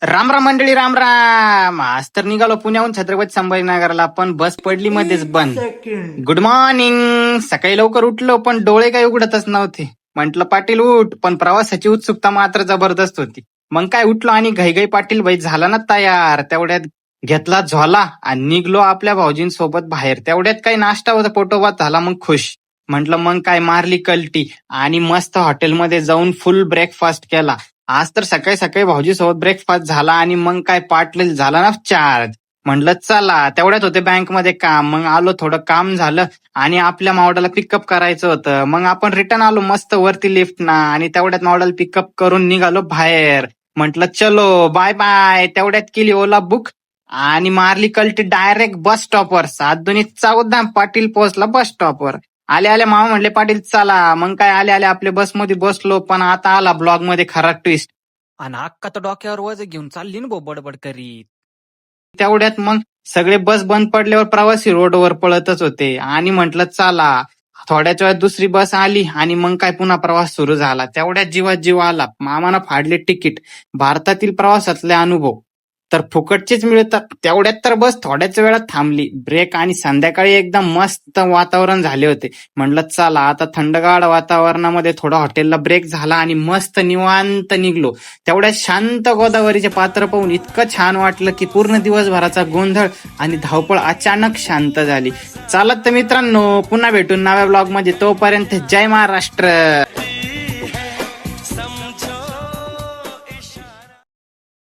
राम राम मंडळी, राम राम. आज तर निघालो पुण्याहून छत्रपती संभाजीनगरला, पण बस पडली मध्येच बंद. Good morning. सकाळी लवकर उठलो पण डोळे काही उघडतच नव्हते. म्हंटल पाटील उठ, पण प्रवासाची उत्सुकता मात्र जबरदस्त होती. मग काय उठलो आणि घाईघाई पाटील भाई झाला ना तयार. तेवढ्यात घेतला झोला आणि निघलो आपल्या भाऊजींसोबत बाहेर. तेवढ्यात काही नाश्ता होता, पोटोबात झाला मग खुश. म्हंटल मग काय मारली कल्टी आणि मस्त हॉटेलमध्ये जाऊन फुल ब्रेकफास्ट केला. आज तर सकाळी सकाळी भाऊजी सोबत ब्रेकफास्ट झाला आणि मग काय पाटील झाला ना चार्ज. म्हटलं चला, तेवढ्यात होते बँकमध्ये काम. मग आलो, थोडं काम झालं आणि आपल्या मावडाला पिकअप करायचं होतं. मग आपण रिटर्न आलो मस्त वरती लिफ्टना आणि तेवढ्यात मावडाला पिकअप करून निघालो बाहेर. म्हटलं चलो बाय बाय. तेवढ्यात केली ओला बुक आणि मारली कल्टी डायरेक्ट बस स्टॉपवर. 7-2-14 पाटील पोहोचला बस स्टॉपवर. आले आले मामा म्हणले पाटील चला. मग काय आले आले आपल्या बसमध्ये बसलो. पण आता आला ब्लॉग मध्ये खरा ट्विस्ट. आणि अक्का तर डोक्यावर वज घेऊन चालली ना बडबड करीत. तेवढ्यात मग सगळे बस बंद पडल्यावर प्रवासी रोडवर पळतच होते आणि म्हटलं चला. थोड्याच वेळात दुसरी बस आली आणि मग काय पुन्हा प्रवास सुरू झाला. तेवढ्यात जीवात जीव आला. मामानं फाडले तिकीट. भारतातील प्रवासातले अनुभव तर फुकटचेच मिळतात. तेवढ्यात तर बस थोड्याच वेळात थांबली. ब्रेक आणि संध्याकाळी एकदम मस्त वातावरण झाले होते. म्हणलं चला आता थंडगार वातावरणामध्ये थोडा हॉटेलला ब्रेक झाला आणि मस्त निवांत निघलो. तेवढ्यात शांत गोदावरीचे पात्र पाहून इतकं छान वाटलं की पूर्ण दिवसभराचा गोंधळ आणि धावपळ अचानक शांत झाली. चालत तर मित्रांनो, पुन्हा भेटून नव्या ब्लॉग मध्ये. तोपर्यंत जय महाराष्ट्र.